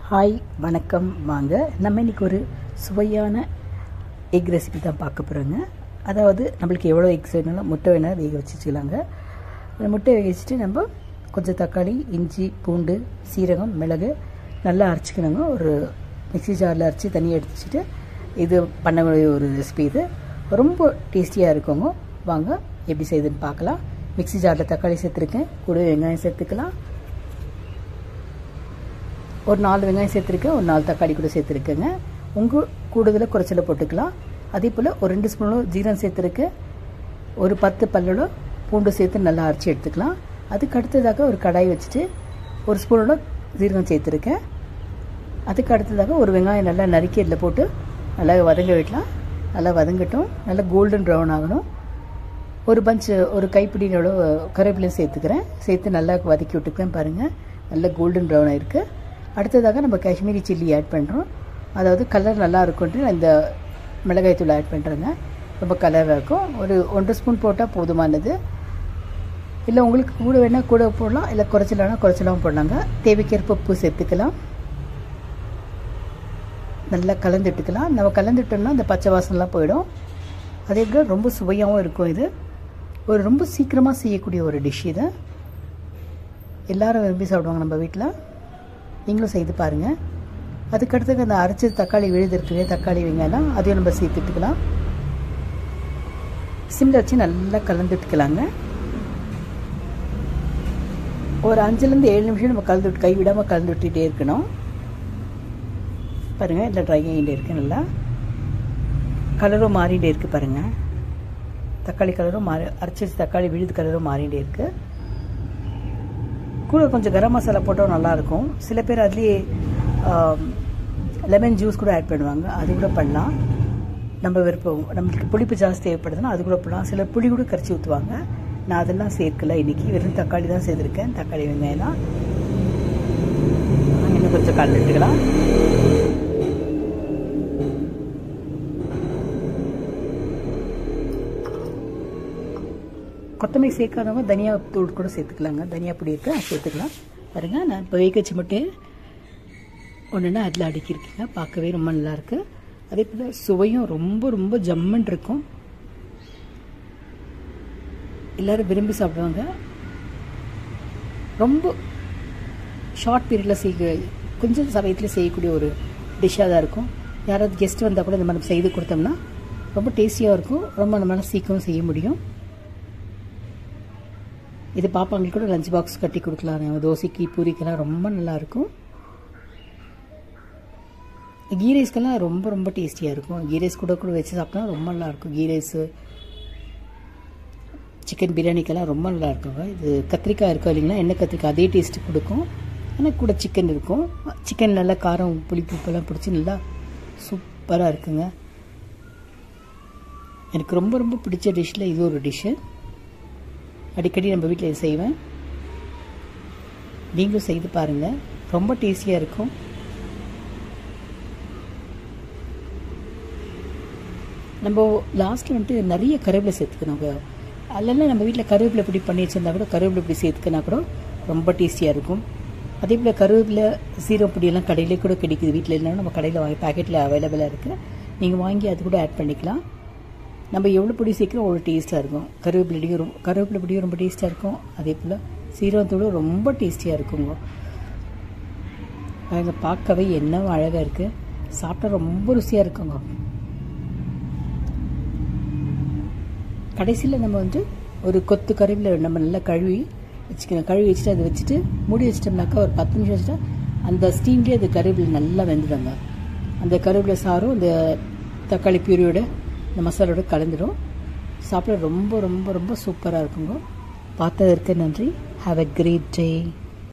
Hi வணக்கம். வாங்க நம்ம இன்றைக்கி ஒரு சுவையான எக் ரெசிபி தான் பார்க்க போகிறோங்க. அதாவது நம்மளுக்கு எவ்வளோ எக்ஸ் வேணாலும் முட்டை வேணாலும் வேக வச்சுக்கலாங்க. அந்த முட்டை வேக வச்சுட்டு நம்ம கொஞ்சம் தக்காளி, இஞ்சி, பூண்டு, சீரகம், மிளகு நல்லா அரைச்சிக்கணுங்க. ஒரு மிக்ஸி ஜாரில் அரைச்சி தண்ணியை எடுத்துட்டு இது பண்ணக்கூடிய ஒரு ரெசிபி. இது ரொம்ப டேஸ்டியாக இருக்குங்க. வாங்க எப்படி செய்யுதுன்னு பார்க்கலாம். மிக்ஸி ஜாரில் தக்காளி சேர்த்துருக்கேன், கூட வெங்காயம் சேர்த்துக்கலாம். ஒரு 4 வெங்காயம் சேர்த்துருக்கேன், ஒரு 4 தக்காளி கூட சேர்த்துருக்கேங்க. உங்கள் கூடுதலாக குறைச்சல போட்டுக்கலாம். அதே போல் ஒரு 2 ஸ்பூனோ ஜீரகம் சேர்த்துருக்கேன், ஒரு 10 பல்லோட பூண்டு சேர்த்து நல்லா அரைச்சி எடுத்துக்கலாம். அதுக்கு அடுத்ததாக ஒரு கடாய் வச்சுட்டு ஒரு ஸ்பூனோட ஜீரகம் சேர்த்துருக்கேன். அதுக்கு அடுத்ததாக ஒரு வெங்காயம் நல்லா நறுக்கி இதில் போட்டு நல்லா வதங்க விடலாம். நல்லா வதங்கட்டும், நல்லா கோல்டன் ப்ரௌன் ஆகணும். ஒரு கைப்பிடியோட கருவேப்பிலையும் சேர்த்துக்கிறேன். சேர்த்து நல்லா வதக்கி விட்டுக்கிறேன். பாருங்கள், நல்லா கோல்டன் ப்ரௌன் ஆகிருக்கு. அடுத்ததாக நம்ம காஷ்மீரி சில்லி ஆட் பண்ணுறோம். அதாவது கலர் நல்லா இருக்கும்ட்டு இந்த மிளகாய் தூள் ஆட் பண்ணுறேங்க. ரொம்ப கலராக இருக்கும். ஒரு 1 ஸ்பூன் போட்டால் போதுமானது. இல்லை உங்களுக்கு கூட வேணால் கூட போடலாம், இல்லை குறைச்சலாகவும் போடலாங்க. தேவைக்கேற்ப உப்பு சேர்த்துக்கலாம். நல்லா கலந்துட்டுக்கலாம். நம்ம கலந்துட்டோம்னா அந்த பச்சை வாசனைலாம் போயிடும். அதே போல் ரொம்ப சுவையாகவும் இருக்கும். இது ஒரு ரொம்ப சீக்கிரமாக செய்யக்கூடிய ஒரு டிஷ். இது எல்லோரும் விரும்பி சாப்பிடுவாங்க நம்ம வீட்டில். நீங்களும் செய்து பாருங்கள். அதுக்கடுத்து அந்த அரைச்சி தக்காளி விழுதுருக்குங்க, தக்காளி வெங்காயம் அதையும் நம்ம சேர்த்துட்டுக்கலாம். சிம்மில் வச்சு நல்லா கலந்துட்டுக்கலாங்க. ஒரு 5லேருந்து 7 நிமிஷம் நம்ம கலந்துட்டு கை விடாமல் கலந்து விட்டுகிட்டே இருக்கணும். பாருங்கள், இல்லை ட்ரை ஆகிட்டே இருக்குது. நல்லா கலரும் மாறிகிட்டே இருக்குது. பாருங்கள், தக்காளி கலரும் அரைச்சி தக்காளி விழுது கலரும் மாறிகிட்டே இருக்குது. கூட கொஞ்சம் கரம் மசாலா போட்டால் நல்லாயிருக்கும். சில பேர் அதுலேயே லெமன் ஜூஸ் கூட ஆட் பண்ணுவாங்க. அது கூட பண்ணலாம். நம்ம விருப்பம், நம்மளுக்கு புளிப்பு ஜாஸ்தி தேவைப்படுதுன்னா அது கூட பண்ணலாம். சில புளி கூட கரைச்சி ஊற்றுவாங்க. நான் அதெல்லாம் சேர்க்கல. இன்றைக்கி வெறும் தக்காளி தான் சேர்த்துருக்கேன். தக்காளி வெங்காயம்லாம் இன்னும் கொஞ்சம் கலந்துட்டுக்கலாம். கொத்தமல்லி சேர்க்காதவங்க தனியா தூள் கூட சேர்த்துக்கலாங்க. தனியா பொடி இருக்கு, சேர்த்துக்கலாம். பாருங்கள், நான் இப்போ வேக வச்சு மட்டும் ஒன்றுன்னா அதில் அடுக்கியிருக்கேங்க. பார்க்கவே ரொம்ப நல்லாயிருக்கு. அதே போல் சுவையும் ரொம்ப ரொம்ப ஜம்மன் இருக்கும். எல்லோரும் விரும்பி சாப்பிடுவாங்க. ரொம்ப ஷார்ட் பீரியடில் கொஞ்சம் சமயத்தில் செய்யக்கூடிய ஒரு டிஷ்ஷாக தான் இருக்கும். யாராவது கெஸ்ட் வந்தால் கூட இந்த மாதிரி செய்து கொடுத்தோம்னா ரொம்ப டேஸ்டியாக இருக்கும். ரொம்ப நம்மளால் சீக்கிரம் செய்ய முடியும். இது பாப்பாங்களுக்கு கூட லஞ்ச் பாக்ஸ் கட்டி கொடுக்கலாம். தோசைக்கு, பூரிக்கெல்லாம் ரொம்ப நல்லாயிருக்கும். கீ ரைஸ்க்கெல்லாம் ரொம்ப ரொம்ப டேஸ்டியாக இருக்கும். கீ ரைஸ் கூட வச்சு சாப்பிட்டா ரொம்ப நல்லாயிருக்கும். கீ ரைஸு, சிக்கன் பிரியாணிக்கெல்லாம் ரொம்ப நல்லாயிருக்குங்க. இது கத்திரிக்காய் இருக்கும் இல்லைங்களா, எண்ணெய் கத்திரிக்காய், அதே டேஸ்ட்டு கொடுக்கும். ஆனால் கூட சிக்கன் இருக்கும். சிக்கன் நல்லா காரம், புளிப்பு, உப்பெல்லாம் பிடிச்சி நல்லா சூப்பராக இருக்குங்க. எனக்கு ரொம்ப ரொம்ப பிடிச்ச டிஷ்ஷில் இது ஒரு டிஷ்ஷு. அடிக்கடி நம்ம வீட்டில் இது செய்வேன். நீங்களும் செய்து பாருங்கள், ரொம்ப டேஸ்டியாக இருக்கும். நம்ம லாஸ்ட்டில் வந்துட்டு நிறைய கருவேப்பிலை சேர்த்துக்கணும். அதெல்லாம் நம்ம வீட்டில் கருவேப்பிலை பொடி பண்ணி வச்சுருந்தா கூட கருவேப்பிலை பொடி சேர்த்துக்கினா கூட ரொம்ப டேஸ்டியாக இருக்கும். அதே போல் கருவேப்பிலை சீரகம் பொடியெல்லாம் கடையிலே கூட கிடைக்குது. வீட்டில் இல்லைன்னா நம்ம கடையில் வாங்கி பேக்கெட்டில் அவைலபிளாக இருக்குது. நீங்கள் வாங்கி அது கூட ஆட் பண்ணிக்கலாம். நம்ம எவ்வளோ பொடி சேர்க்கிறோம் அவ்வளோ டேஸ்ட்டாக இருக்கும். கருவேப்பிலை பொடியும் ரொம்ப டேஸ்ட்டாக இருக்கும். அதே போல் சீரகத்தூளும் ரொம்ப டேஸ்டியாக இருக்குங்க. அவங்க பார்க்கவே என்ன அழகாக இருக்குது. சாப்பிட்டா ரொம்ப ருசியாக இருக்குங்க. கடைசியில் நம்ம ஒரு கொத்து கருவேப்பிலை நம்ம நல்லா கழுவி வச்சுக்கணும். கழுவி வச்சுட்டு அதை வச்சுட்டு மூடி வச்சிட்டோம்னாக்கா ஒரு 10 நிமிஷம் வச்சுட்டா அந்த ஸ்டீம்லேயே அது கருவேப்பிலை நல்லா வெந்துடுங்க. அந்த கருவேப்பிலை சாரும் இந்த தக்காளி பியூரியோட இந்த மசாலோட கலந்துடும். சாப்பிட ரொம்ப ரொம்ப ரொம்ப சூப்பராக இருக்குங்க. பார்த்ததற்கு நன்றி. Have a great day.